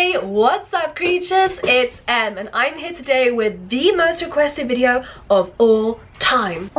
Hey, what's up creatures? It's Em and I'm here today with the most requested video of all time.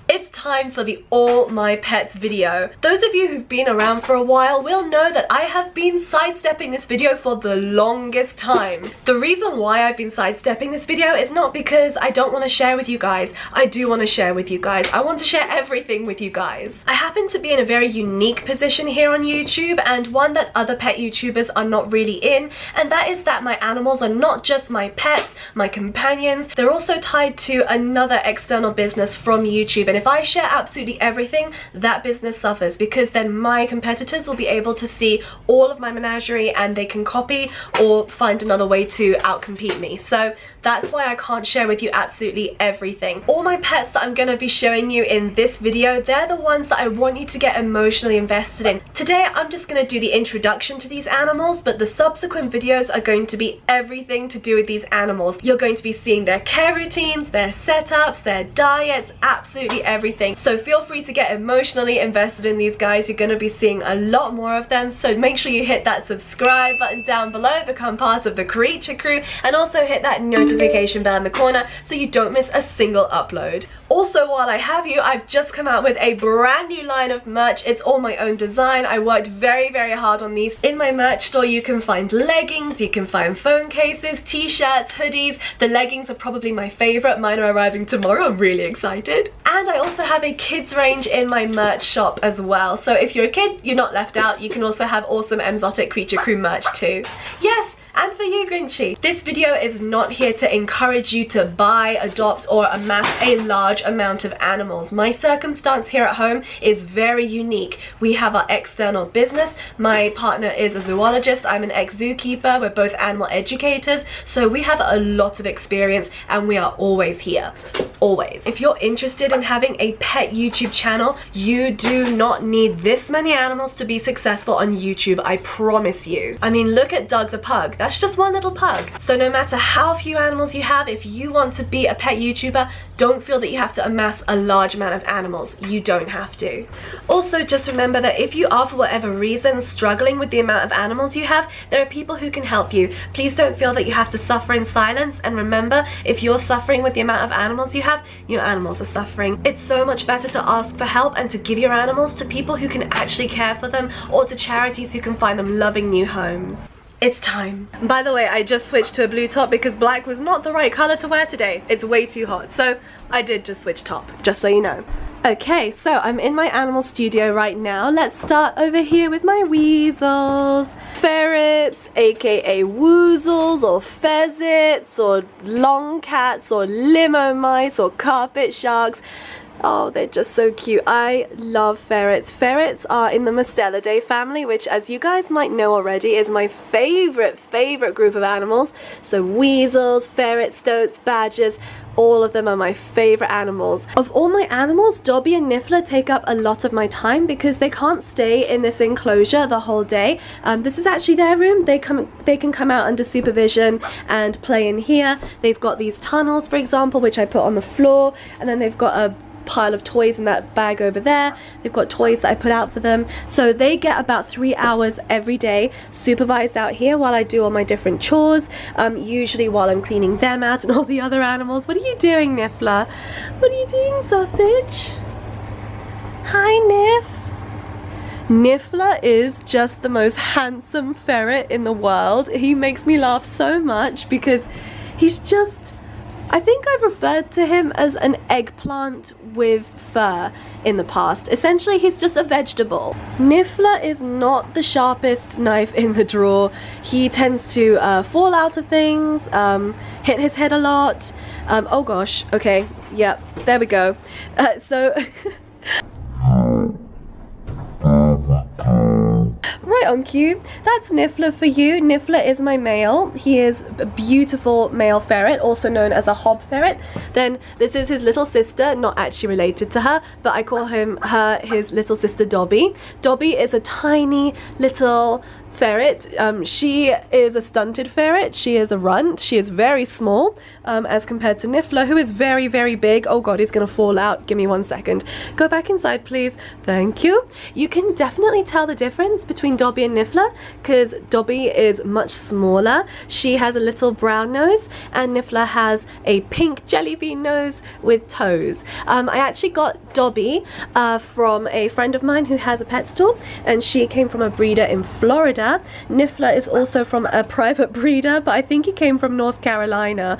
It's time for the All My Pets video. Those of you who've been around for a while will know that I have been sidestepping this video for the longest time. The reason why I've been sidestepping this video is not because I don't want to share with you guys. I do want to share with you guys. I want to share everything with you guys. I happen to be in a very unique position here on YouTube, and one that other pet YouTubers are not really in, and that is that my animals are not just my pets, my companions, they're also tied to another external business from YouTube, and if I share absolutely everything, that business suffers, because then my competitors will be able to see all of my menagerie and they can copy or find another way to outcompete me. So that's why I can't share with you absolutely everything. All my pets that I'm going to be showing you in this video, they're the ones that I want you to get emotionally invested in. Today I'm just going to do the introduction to these animals, but the subsequent videos are going to be everything to do with these animals. You're going to be seeing their care routines, their setups, their diets, absolutely everything. So feel free to get emotionally invested in these guys. You're going to be seeing a lot more of them, so make sure you hit that subscribe button down below, become part of the creature crew, and also hit that notification bell in the corner so you don't miss a single upload. Also, while I have you, I've just come out with a brand new line of merch. It's all my own design. I worked very hard on these. In my merch store you can find leggings, you can find phone cases, t-shirts, hoodies. The leggings are probably my favorite. Mine are arriving tomorrow. I'm really excited. And I also have a kids range in my merch shop as well. So if you're a kid, you're not left out. You can also have awesome Emzotic Creature Crew merch too. Yes! And for you, Grinchy, this video is not here to encourage you to buy, adopt, or amass a large amount of animals. My circumstance here at home is very unique. We have our external business. My partner is a zoologist. I'm an ex-zookeeper. We're both animal educators. So we have a lot of experience and we are always here. Always. If you're interested in having a pet YouTube channel, you do not need this many animals to be successful on YouTube, I promise you. I mean, look at Doug the pug. That's just one little pug. So no matter how few animals you have, if you want to be a pet YouTuber, don't feel that you have to amass a large amount of animals. You don't have to. Also, just remember that if you are for whatever reason struggling with the amount of animals you have, there are people who can help you. Please don't feel that you have to suffer in silence, and remember, if you're suffering with the amount of animals you have, your animals are suffering. It's so much better to ask for help and to give your animals to people who can actually care for them, or to charities who can find them loving new homes. It's time. By the way, I just switched to a blue top because black was not the right color to wear today. It's way too hot, so I did just switch top, just so you know. Okay, so I'm in my animal studio right now. Let's start over here with my weasels. Ferrets, aka woozles, or pheasants, or long cats, or limo mice, or carpet sharks. Oh, they're just so cute. I love ferrets. Ferrets are in the Mustelidae family, which, as you guys might know already, is my favorite group of animals. So weasels, ferrets, stoats, badgers, all of them are my favorite animals. Of all my animals, Dobby and NIFFLER take up a lot of my time because they can't stay in this enclosure the whole day. This is actually their room. They can come out under supervision and play in here. They've got these tunnels, for example, which I put on the floor, and then they've got a pile of toys in that bag over there. They've got toys that I put out for them, so they get about 3 hours every day supervised out here while I do all my different chores, usually while I'm cleaning them out and all the other animals. What are you doing, NIFFLER? What are you doing, sausage? Hi, NIFFLER is just the most handsome ferret in the world. He makes me laugh so much because he's just, I think I've referred to him as an eggplant with fur in the past. Essentially, he's just a vegetable. NIFFLER is not the sharpest knife in the drawer. He tends to fall out of things, hit his head a lot. Oh gosh, okay, yep, there we go. Right on cue. That's NIFFLER for you. NIFFLER is my male. He is a beautiful male ferret, also known as a hob ferret. Then this is his little sister, not actually related to her, but I call his little sister Dobby. Dobby is a tiny little ferret. She is a stunted ferret. She is a runt. She is very small as compared to NIFFLER, who is very, very big. Oh god, he's gonna fall out. Give me 1 second. Go back inside, please. Thank you. You can definitely tell the difference between Dobby and NIFFLER because Dobby is much smaller. She has a little brown nose and NIFFLER has a pink jelly bean nose with toes. I actually got Dobby from a friend of mine who has a pet store, and she came from a breeder in Florida. NIFFLER is also from a private breeder, but I think he came from North Carolina.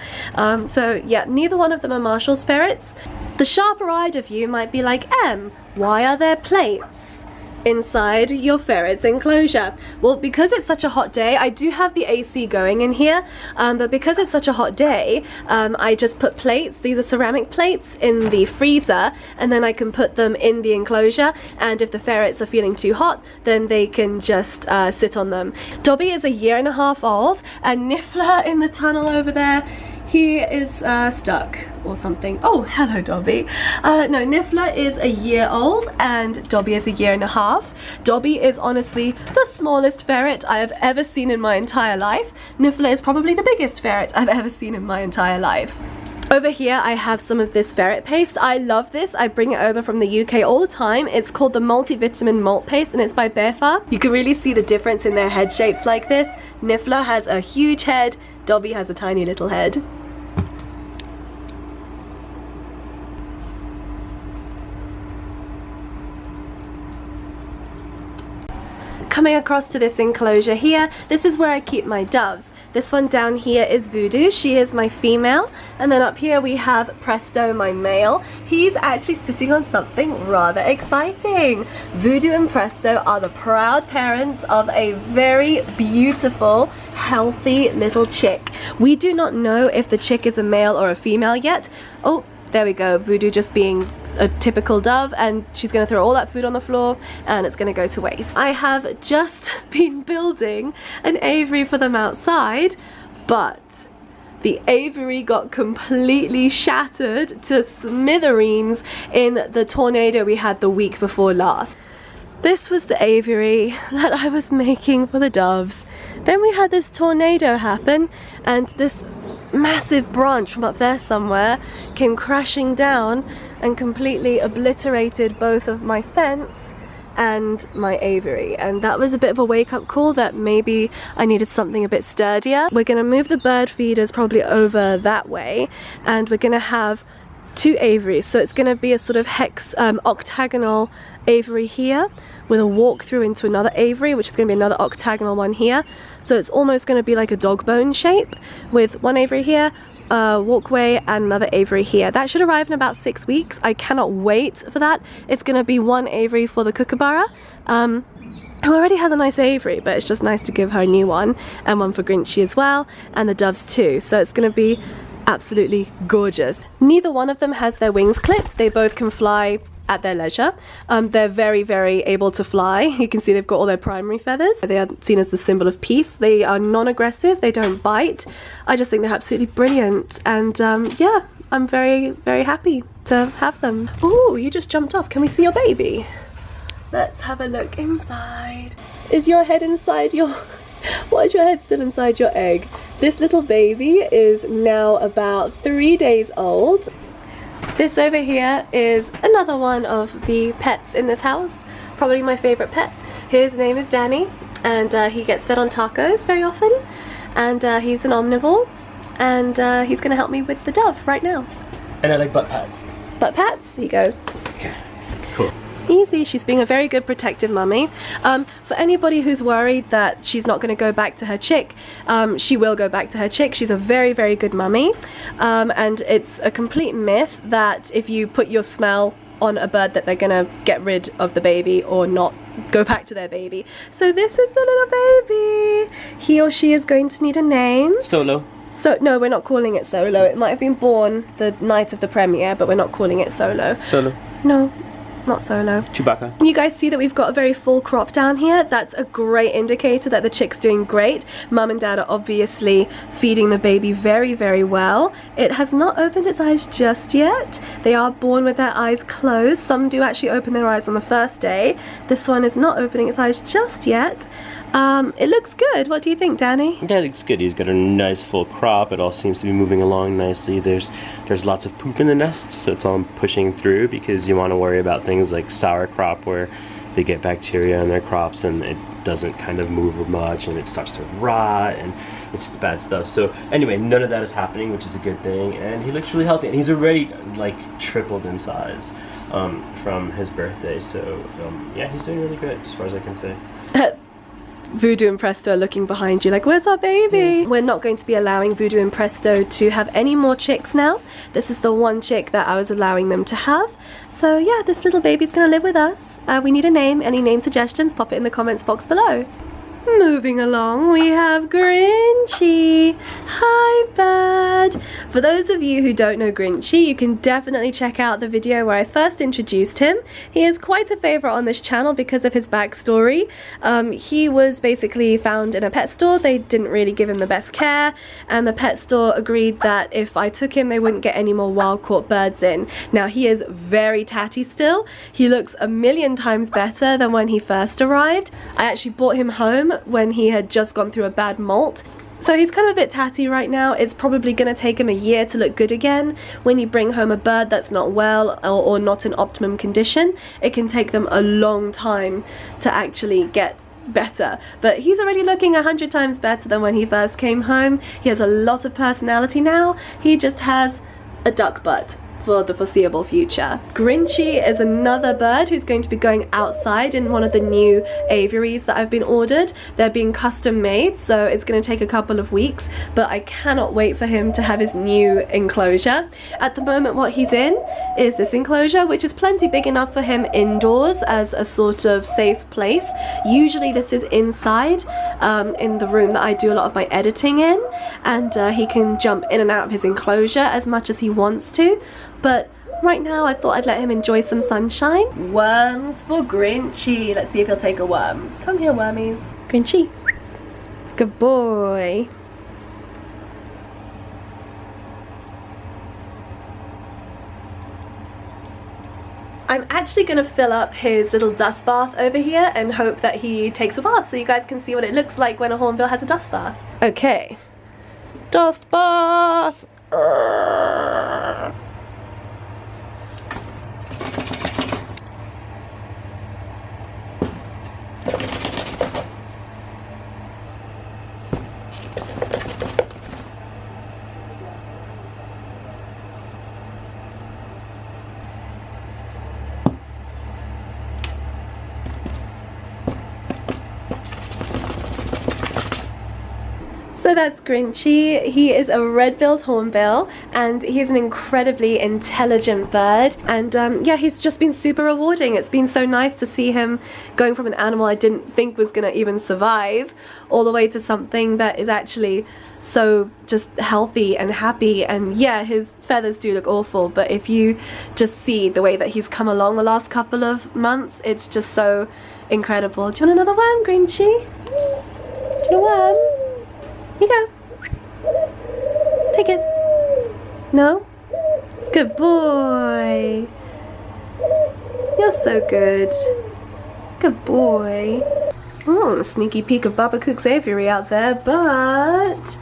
So yeah, neither one of them are Marshall's ferrets. The sharper-eyed of you might be like, Em, why are there plates inside your ferret's enclosure? Well, because it's such a hot day, I do have the AC going in here, but because it's such a hot day, I just put plates, these are ceramic plates, in the freezer, and then I can put them in the enclosure, and if the ferrets are feeling too hot, then they can just sit on them. Dobby is 1.5 years old, and NIFFLER in the tunnel over there, he is stuck or something. Oh, hello Dobby. No, NIFFLER is 1 year old and Dobby is 1.5 years. Dobby is honestly the smallest ferret I have ever seen in my entire life. NIFFLER is probably the biggest ferret I've ever seen in my entire life. Over here I have some of this ferret paste. I love this. I bring it over from the UK all the time. It's called the multivitamin malt paste and it's by Bearfar. You can really see the difference in their head shapes like this. NIFFLER has a huge head, Dobby has a tiny little head. Coming across to this enclosure here, this is where I keep my doves. This one down here is Voodoo, she is my female, and then up here we have Presto, my male. He's actually sitting on something rather exciting. Voodoo and Presto are the proud parents of a very beautiful, healthy little chick. We do not know if the chick is a male or a female yet. Oh, there we go, Voodoo just being a typical dove, and she's gonna throw all that food on the floor and it's gonna go to waste. I have just been building an aviary for them outside, but the aviary got completely shattered to smithereens in the tornado we had the week before last. This was the aviary that I was making for the doves. Then we had this tornado happen and this massive branch from up there somewhere came crashing down and completely obliterated both of my fence and my aviary, and that was a bit of a wake-up call that maybe I needed something a bit sturdier. We're gonna move the bird feeders probably over that way, and we're gonna have 2 aviaries, so it's gonna be a sort of octagonal aviary here with a walk through into another aviary, which is going to be another octagonal one here. So it's almost going to be like a dog bone shape with one aviary here, walkway, and another aviary here. That should arrive in about 6 weeks. I cannot wait for that. It's going to be 1 aviary for the kookaburra, who already has a nice aviary, but it's just nice to give her a new one, and one for Grinchy as well, and the doves too. So it's going to be absolutely gorgeous. Neither one of them has their wings clipped. They both can fly at their leisure. They're very, very able to fly. You can see they've got all their primary feathers. They are seen as the symbol of peace. They are non-aggressive, they don't bite. I just think they're absolutely brilliant, and yeah, I'm very, very happy to have them. Oh, you just jumped off. Can we see your baby? Let's have a look inside. Is your head inside your... Why is your head still inside your egg? This little baby is now about 3 days old. This over here is another one of the pets in this house, probably my favorite pet. His name is Danny, and he gets fed on tacos very often, and he's an omnivore, and he's going to help me with the dove right now. And I like butt pats. Butt pats? Here you go. Okay, cool. Easy. She's being a very good protective mummy. For anybody who's worried that she's not going to go back to her chick, she will go back to her chick. She's a very, very good mummy, and it's a complete myth that if you put your smell on a bird that they're gonna get rid of the baby or not go back to their baby. So this is the little baby. He or she is going to need a name. Solo. So no, we're not calling it Solo. It might have been born the night of the premiere, but we're not calling it Solo. Solo. No. Not Solo. Chewbacca. You guys see that we've got a very full crop down here? That's a great indicator that the chick's doing great. Mum and Dad are obviously feeding the baby very, very well. It has not opened its eyes just yet. They are born with their eyes closed. Some do actually open their eyes on the first day. This one is not opening its eyes just yet. It looks good. What do you think, Danny? Yeah, it looks good. He's got a nice full crop. It all seems to be moving along nicely. There's lots of poop in the nest, so it's all pushing through, because you want to worry about things like sauerkraut, where they get bacteria in their crops and it doesn't kind of move much and it starts to rot and it's just bad stuff. So anyway, none of that is happening, which is a good thing, and he looks really healthy, and he's already like tripled in size from his birthday. So yeah, he's doing really good as far as I can say. Voodoo and Presto are looking behind you like, where's our baby? We're not going to be allowing Voodoo and Presto to have any more chicks now. This is the one chick that I was allowing them to have. So yeah, this little baby's gonna live with us. We need a name. Any name suggestions, pop it in the comments box below. Moving along, we have Grinchy. Hi, bud. For those of you who don't know Grinchy, you can definitely check out the video where I first introduced him. He is quite a favorite on this channel because of his backstory. He was basically found in a pet store. They didn't really give him the best care, and the pet store agreed that if I took him, they wouldn't get any more wild caught birds in. Now, he is very tatty still. He looks a million times better than when he first arrived. I actually brought him home when he had just gone through a bad molt. So he's kind of a bit tatty right now. It's probably going to take him a year to look good again. When you bring home a bird that's not well or not in optimum condition, it can take them a long time to actually get better. But he's already looking 100 times better than when he first came home. He has a lot of personality now. He just has a duck butt for the foreseeable future. Grinchy is another bird who's going to be going outside in one of the new aviaries that I've been ordered. They're being custom made, so it's going to take a couple of weeks, but I cannot wait for him to have his new enclosure. At the moment, what he's in is this enclosure, which is plenty big enough for him indoors as a sort of safe place. Usually this is inside in the room that I do a lot of my editing in, and he can jump in and out of his enclosure as much as he wants to. But right now I thought I'd let him enjoy some sunshine. Worms for Grinchy. Let's see if he'll take a worm. Come here, wormies. Grinchy. Good boy. I'm actually going to fill up his little dust bath over here and hope that he takes a bath so you guys can see what it looks like when a hornbill has a dust bath. Okay. Dust bath. So that's Grinchy. He is a red-billed hornbill, and he's an incredibly intelligent bird, and yeah, he's just been super rewarding. It's been so nice to see him going from an animal I didn't think was gonna even survive all the way to something that is actually so just healthy and happy. And yeah, his feathers do look awful, but if you just see the way that he's come along the last couple of months, it's just so incredible. Do you want another worm, Grinchy? Do you want a worm? Here you go. Take it. No? Good boy. You're so good. Good boy. Oh, sneaky peek of Baba Cook's aviary out there, but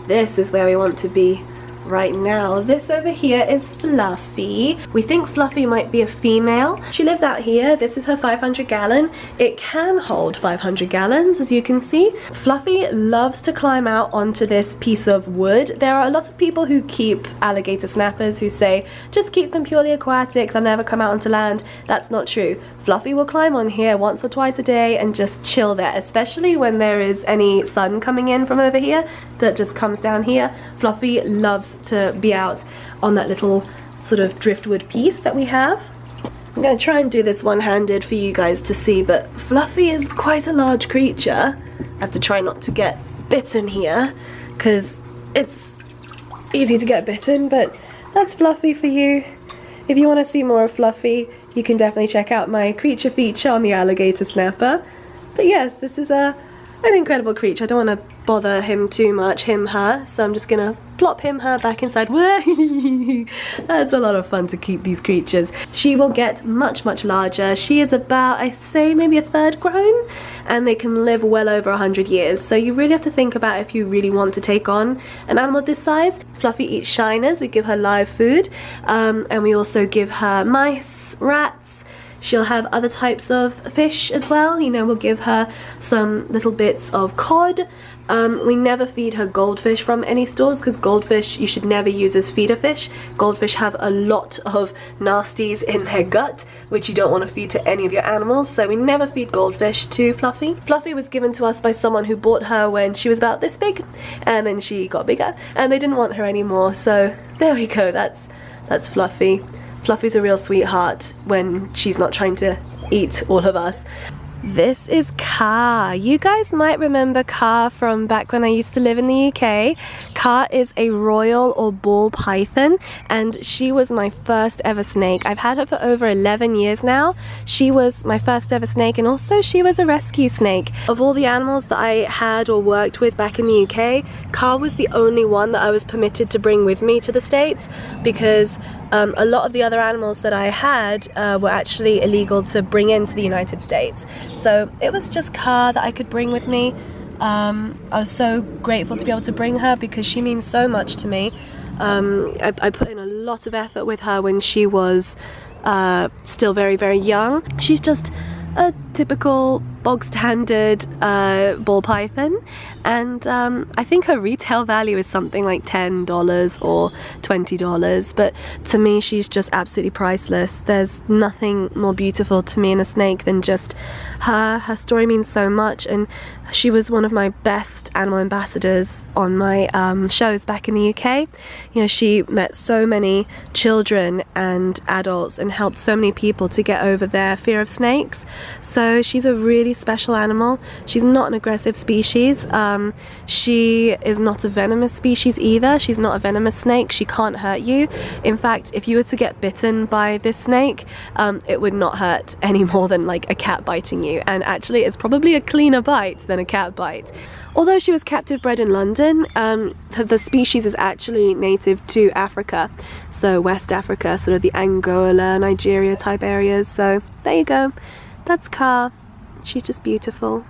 this is where we want to be right now. This over here is Fluffy. We think Fluffy might be a female. She lives out here. This is her 500 gallon. It can hold 500 gallons, as you can see. Fluffy loves to climb out onto this piece of wood. There are a lot of people who keep alligator snappers who say, just keep them purely aquatic, they'll never come out onto land. That's not true. Fluffy will climb on here once or twice a day and just chill there, especially when there is any sun coming in from over here that just comes down here. Fluffy loves to be out on that little sort of driftwood piece that we have. I'm going to try and do this one-handed for you guys to see, but Fluffy is quite a large creature. I have to try not to get bitten here because it's easy to get bitten, but that's Fluffy for you. If you want to see more of Fluffy, you can definitely check out my creature feature on the alligator snapper. But yes, this is a an incredible creature. I don't want to bother him too much, him, her, so I'm just gonna plop him, her back inside. That's a lot of fun to keep these creatures. She will get much, much larger. She is about, I say, maybe a third grown, and they can live well over 100 years. So you really have to think about if you really want to take on an animal this size. Fluffy eats shiners. We give her live food, and we also give her mice, rats. She'll have other types of fish as well. You know, we'll give her some little bits of cod. We never feed her goldfish from any stores, because goldfish you should never use as feeder fish. Goldfish have a lot of nasties in their gut, which you don't want to feed to any of your animals, so we never feed goldfish to Fluffy. Fluffy was given to us by someone who bought her when she was about this big, and then she got bigger, and they didn't want her anymore, so there we go, that's Fluffy. Fluffy's a real sweetheart when she's not trying to eat all of us. This is Car. You guys might remember Car from back when I used to live in the UK. Car is a royal or ball python, and she was my first ever snake. I've had her for over 11 years now. She was my first ever snake, and also she was a rescue snake. Of all the animals that I had or worked with back in the UK, Car was the only one that I was permitted to bring with me to the States, because a lot of the other animals that I had were actually illegal to bring into the United States. So it was just Car that I could bring with me. I was so grateful to be able to bring her because she means so much to me. I put in a lot of effort with her when she was still very, very young. She's just a typical bog standard ball python, and I think her retail value is something like $10 or $20, but to me she's just absolutely priceless. There's nothing more beautiful to me in a snake than just her. Her story means so much, and she was one of my best animal ambassadors on my shows back in the UK. You know, she met so many children and adults and helped so many people to get over their fear of snakes. So she's a really special animal. She's not an aggressive species. She is not a venomous species either. She's not a venomous snake. She can't hurt you. In fact, if you were to get bitten by this snake, it would not hurt any more than like a cat biting you. And actually it's probably a cleaner bite than a cat bite. Although she was captive bred in London, the species is actually native to Africa. So West Africa, sort of the Angola, Nigeria type areas. So there you go. That's Car. She's just beautiful.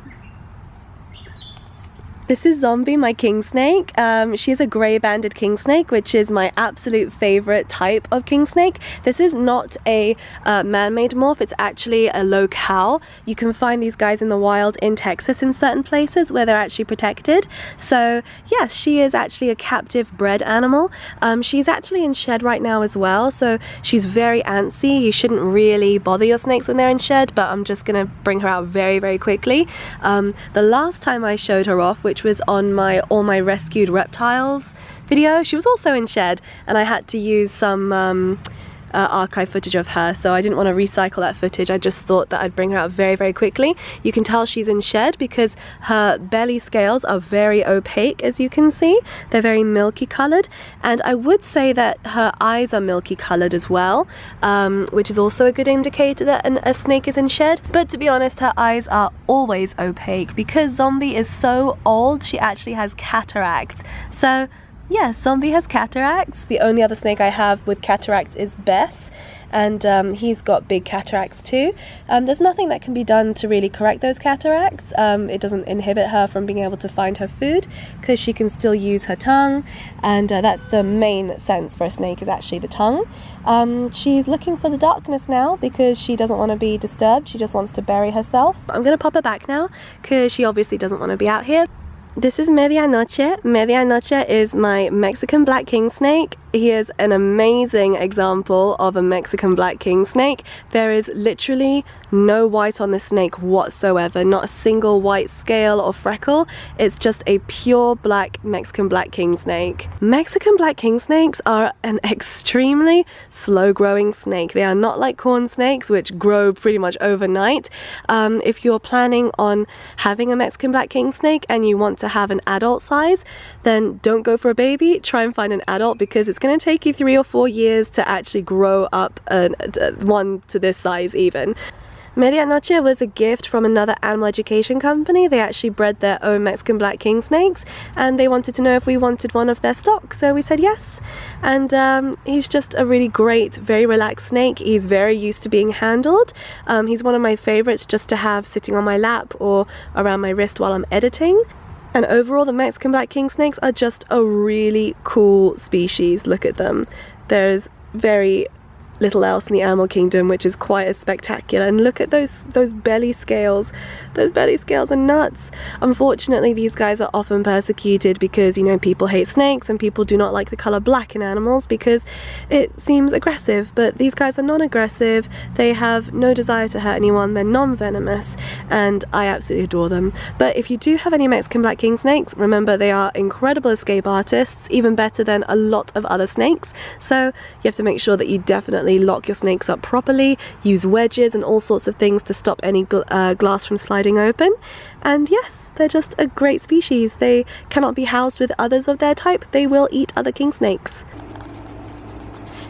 This is Zombie, my king snake. She's a grey banded king snake, which is my absolute favourite type of king snake. This is not a man-made morph, it's actually a locale. You can find these guys in the wild in Texas in certain places where they're actually protected. So yes, she is actually a captive bred animal. She's actually in shed right now as well, so she's very antsy. You shouldn't really bother your snakes when they're in shed, but I'm just gonna bring her out very, very quickly. The last time I showed her off, which was on my all my rescued reptiles video, she was also in shed, and I had to use some archive footage of her, so I didn't want to recycle that footage. I just thought that I'd bring her out very, very quickly. You can tell she's in shed because her belly scales are very opaque, as you can see. They're very milky coloured, and I would say that her eyes are milky coloured as well, which is also a good indicator that a snake is in shed. But to be honest, her eyes are always opaque because Zombie is so old. She actually has cataracts. So yeah, Zombie has cataracts. The only other snake I have with cataracts is Bess, and he's got big cataracts too. There's nothing that can be done to really correct those cataracts. It doesn't inhibit her from being able to find her food because she can still use her tongue, and that's the main sense for a snake, is actually the tongue. She's looking for the darkness now because she doesn't want to be disturbed. She just wants to bury herself. I'm gonna pop her back now because she obviously doesn't want to be out here. This is Medianoche. Medianoche is my Mexican black king snake. He is an amazing example of a Mexican black king snake. There is literally no white on this snake whatsoever, not a single white scale or freckle. It's just a pure black Mexican black king snake. Mexican black king snakes are an extremely slow growing snake. They are not like corn snakes, which grow pretty much overnight. If you're planning on having a Mexican black king snake and you want to have an adult size, then don't go for a baby. Try and find an adult because it's going to take you 3 or 4 years to actually grow up one to this size even. Noche was a gift from another animal education company. They actually bred their own Mexican black king snakes, and they wanted to know if we wanted one of their stock, so we said yes. And he's just a really great, very relaxed snake. He's very used to being handled. He's one of my favorites just to have sitting on my lap or around my wrist while I'm editing. And overall, the Mexican black king snakes are just a really cool species. Look at them. There's very little else in the animal kingdom which is quite as spectacular, and look at those belly scales. Those belly scales are nuts. Unfortunately, these guys are often persecuted because, you know, people hate snakes and people do not like the color black in animals because it seems aggressive, but these guys are non-aggressive. They have no desire to hurt anyone. They're non-venomous, and I absolutely adore them. But if you do have any Mexican black king snakes, remember they are incredible escape artists, even better than a lot of other snakes, so you have to make sure that you definitely lock your snakes up properly, use wedges and all sorts of things to stop any glass from sliding open. And yes, they're just a great species. They cannot be housed with others of their type. They will eat other king snakes.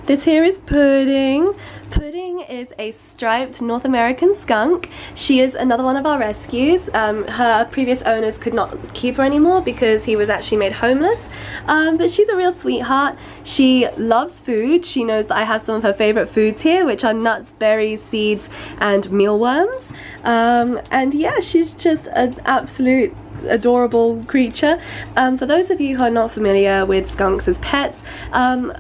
This here is Pudding. Pudding is a striped North American skunk. She is another one of our rescues. Her previous owners could not keep her anymore because he was actually made homeless. But she's a real sweetheart. She loves food. She knows that I have some of her favorite foods here, which are nuts, berries, seeds, and mealworms. And yeah, she's just an absolute adorable creature. For those of you who are not familiar with skunks as pets,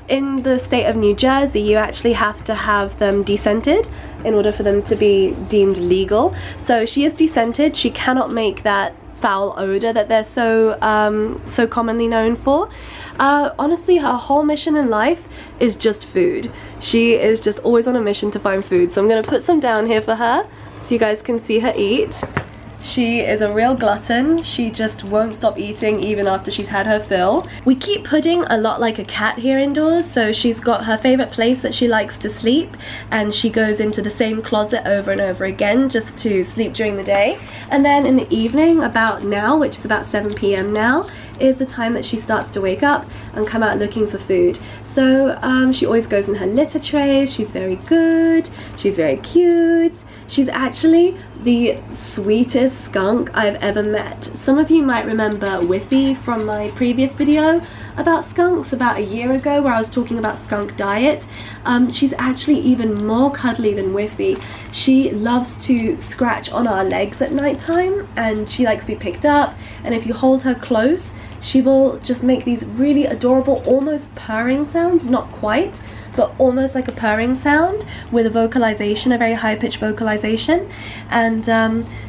in the state of New Jersey, you actually have to have them descented in order for them to be deemed legal. So she is descented. She cannot make that foul odor that they're so commonly known for. Honestly, her whole mission in life is just food. She is just always on a mission to find food. So I'm going to put some down here for her so you guys can see her eat. She is a real glutton. She just won't stop eating even after she's had her fill. We keep Pudding a lot like a cat here indoors, so she's got her favorite place that she likes to sleep, and she goes into the same closet over and over again just to sleep during the day. And then in the evening, about now, which is about 7 p.m. now, is the time that she starts to wake up and come out looking for food. So she always goes in her litter trays. She's very good. She's very cute. She's actually the sweetest skunk I've ever met. Some of you might remember Whiffy from my previous video about skunks about a year ago where I was talking about skunk diet. She's actually even more cuddly than Whiffy. She loves to scratch on our legs at nighttime, and she likes to be picked up, and if you hold her close, she will just make these really adorable, almost purring sounds, not quite, but almost like a purring sound with a vocalization, a very high-pitched vocalization. And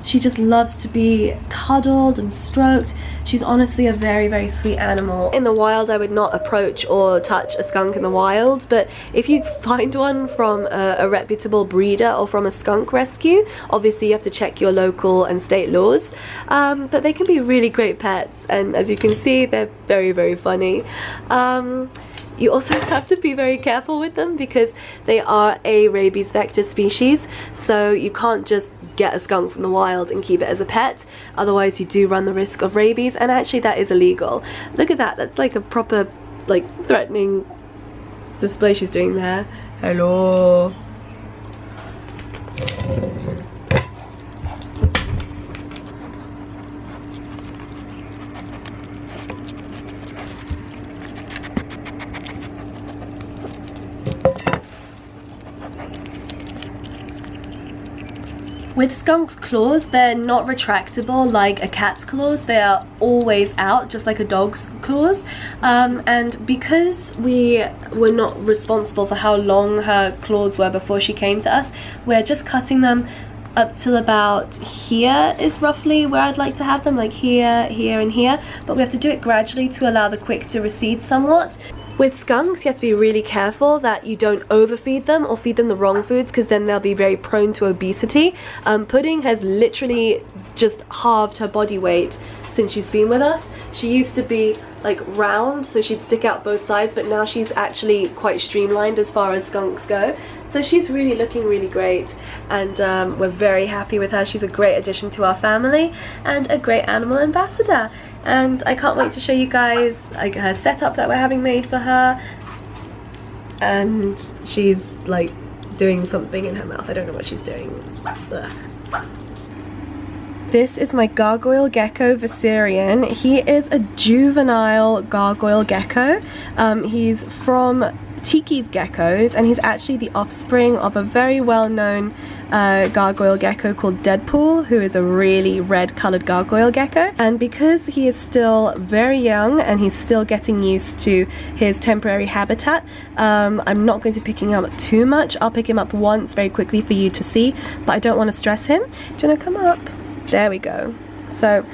she just loves to be cuddled and stroked. She's honestly a very, very sweet animal. In the wild, I would not approach or touch a skunk in the wild, but if you find one from a reputable breeder or from a skunk rescue, obviously you have to check your local and state laws, but they can be really great pets, and as you can see, they're very, very funny. You also have to be very careful with them because they are a rabies vector species, so you can't just get a skunk from the wild and keep it as a pet, otherwise you do run the risk of rabies, and actually that is illegal. Look at that, that's like a proper, like, threatening display she's doing there. Hello. With skunk's claws, they're not retractable like a cat's claws. They are always out, just like a dog's claws. And because we were not responsible for how long her claws were before she came to us, we're just cutting them up till about here is roughly where I'd like to have them, like here, here, and here. But we have to do it gradually to allow the quick to recede somewhat. With skunks, you have to be really careful that you don't overfeed them or feed them the wrong foods, because then they'll be very prone to obesity. Pudding has literally just halved her body weight since she's been with us. She used to be like round, so she'd stick out both sides, but now she's actually quite streamlined as far as skunks go. So she's really looking really great, and we're very happy with her. She's a great addition to our family and a great animal ambassador. And I can't wait to show you guys like her setup that we're having made for her. And she's like doing something in her mouth. I don't know what she's doing. Ugh. This is my gargoyle gecko, Viserion. He is a juvenile gargoyle gecko. He's from Tiki's geckos, and he's actually the offspring of a very well-known gargoyle gecko called Deadpool, who is a really red-colored gargoyle gecko. And because he is still very young and he's still getting used to his temporary habitat, I'm not going to be picking him up too much. I'll pick him up once very quickly for you to see, but I don't want to stress him. Do you want to come up? There we go. So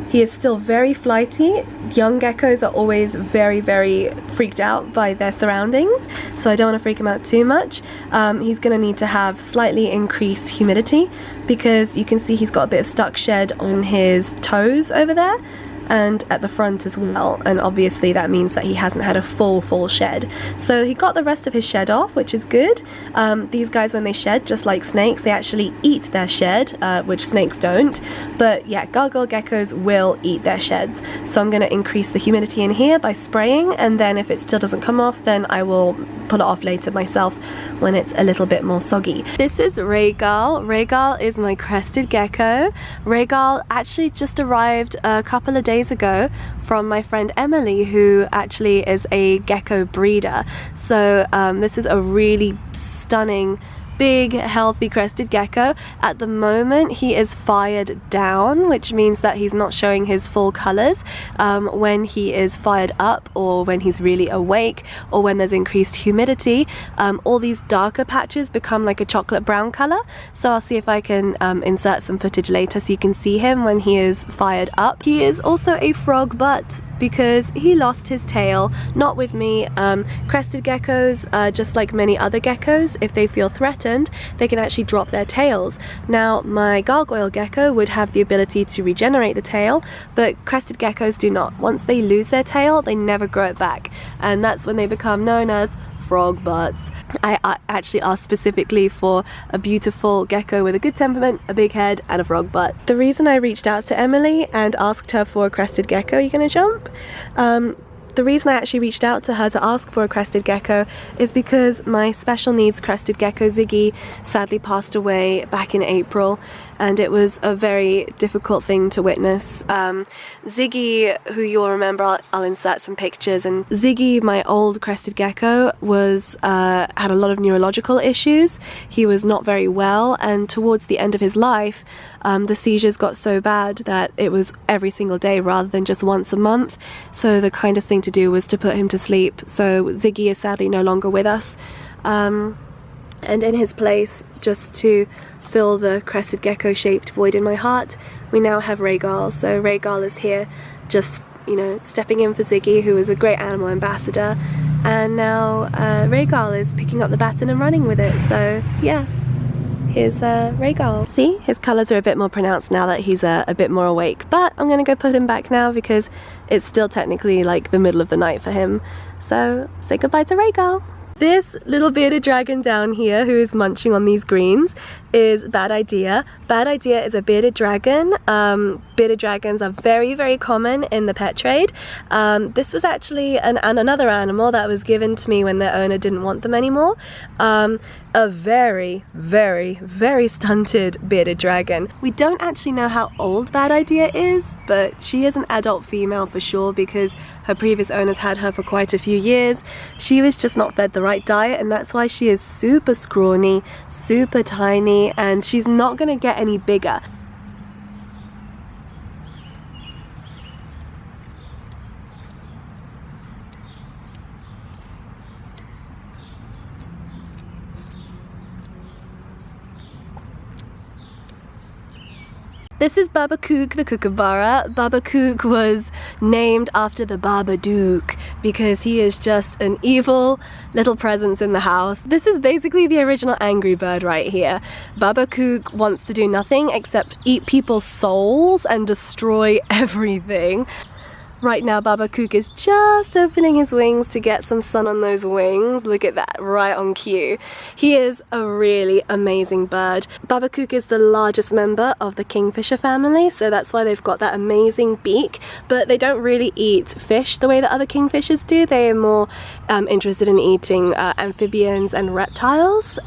he is still very flighty. Young geckos are always very, very freaked out by their surroundings, so I don't want to freak him out too much. He's going to need to have slightly increased humidity because you can see he's got a bit of stuck shed on his toes over there and at the front as well, and obviously that means that he hasn't had a full shed. So he got the rest of his shed off, which is good. These guys, when they shed, just like snakes, they actually eat their shed, which snakes don't. But yeah, gargoyle geckos will eat their sheds. So I'm going to increase the humidity in here by spraying, and then if it still doesn't come off, then I will pull it off later myself when it's a little bit more soggy. This is RHAEGAL. RHAEGAL is my crested gecko. RHAEGAL actually just arrived a couple of days ago from my friend Emily, who actually is a gecko breeder. So this is a really stunning, big, healthy crested gecko. At the moment he is fired down, which means that he's not showing his full colors. When he is fired up, or when he's really awake, or when there's increased humidity, all these darker patches become like a chocolate brown color. So I'll see if I can insert some footage later so you can see him when he is fired up. He is also a frog butt because he lost his tail, not with me. Crested geckos, just like many other geckos, if they feel threatened, they can actually drop their tails. Now, my gargoyle gecko would have the ability to regenerate the tail, but crested geckos do not. Once they lose their tail, they never grow it back, and that's when they become known as frog butts. I actually asked specifically for a beautiful gecko with a good temperament, a big head, and a frog butt. The reason I reached out to Emily and asked her for a crested gecko, you gonna jump? The reason I actually reached out to her to ask for a crested gecko is because my special needs crested gecko Ziggy sadly passed away back in April, and it was a very difficult thing to witness. Ziggy, who you'll remember, I'll insert some pictures, and Ziggy, my old crested gecko, was had a lot of neurological issues. He was not very well, and towards the end of his life, the seizures got so bad that it was every single day rather than just once a month. So the kindest thing to do was to put him to sleep. So Ziggy is sadly no longer with us, and in his place, just to fill the crested gecko shaped void in my heart, we now have RHAEGAL. So RHAEGAL is here, just, you know, stepping in for Ziggy, who was a great animal ambassador, and now RHAEGAL is picking up the baton and running with it. So yeah, here's RHAEGAL. See, his colours are a bit more pronounced now that he's a bit more awake, but I'm gonna go put him back now because it's still technically like the middle of the night for him. So say goodbye to RHAEGAL. This little bearded dragon down here, who is munching on these greens, is Bad Idea. Bad Idea is a bearded dragon. Bearded dragons are very, very common in the pet trade. This was actually another animal that was given to me when their owner didn't want them anymore. A very, very, very stunted bearded dragon. We don't actually know how old Bad Idea is, but she is an adult female for sure because her previous owners had her for quite a few years. She was just not fed the right diet, and that's why she is super scrawny, super tiny, and she's not gonna get any bigger. This is Babakook the Kookaburra. Babakook was named after the Babadook because he is just an evil little presence in the house. This is basically the original Angry Bird right here. Babakook wants to do nothing except eat people's souls and destroy everything. Right now Babakook is just opening his wings to get some sun on those wings. Look at that, right on cue. He is a really amazing bird. Babakook is the largest member of the kingfisher family, so that's why they've got that amazing beak, but they don't really eat fish the way that other kingfishers do. They are more interested in eating amphibians and reptiles.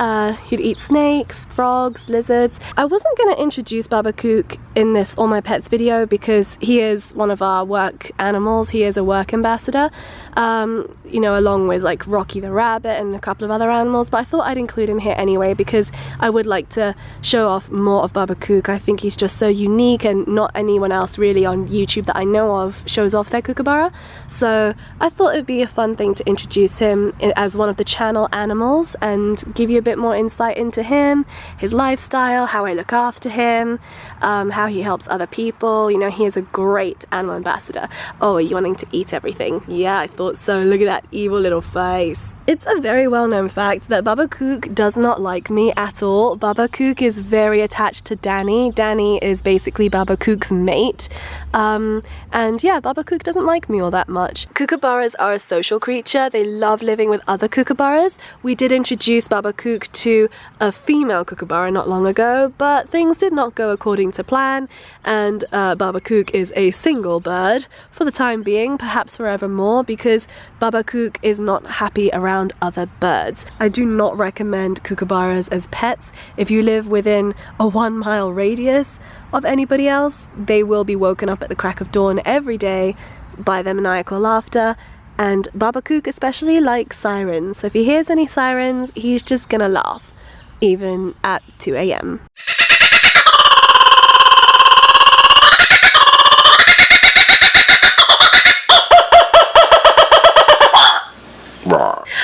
He'd eat snakes, frogs, lizards. I wasn't going to introduce Babakook in this All My Pets video because he is one of our work animals. He is a work ambassador, you know, along with like Rocky the rabbit and a couple of other animals, but I thought I'd include him here anyway because I would like to show off more of Babakook. I think he's just so unique, and not anyone else really on YouTube that I know of shows off their kookaburra, so I thought it'd be a fun thing to introduce him as one of the channel animals and give you a bit more insight into him, his lifestyle, how I look after him, how he helps other people. You know, he is a great animal ambassador. Oh, are you wanting to eat everything? Yeah, I thought so. Look at that evil little face. It's a very well-known fact that Babakook does not like me at all. Babakook is very attached to Danny. Danny is basically Babakook's mate. And yeah, Babakook doesn't like me all that much. Kookaburras are a social creature. They love living with other kookaburras. We did introduce Babakook to a female kookaburra not long ago, but things did not go according to plan, and Babakook is a single bird for the time being, perhaps forevermore, because Babakook is not happy around other birds. I do not recommend kookaburras as pets. If you live within a 1 mile radius of anybody else, they will be woken up at the crack of dawn every day by their maniacal laughter, and Babakook especially likes sirens. So if he hears any sirens, he's just gonna laugh, even at 2 AM.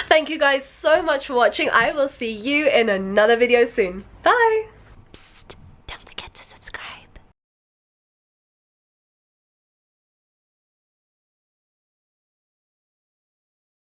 Thank you guys so much for watching. I will see you in another video soon. Bye!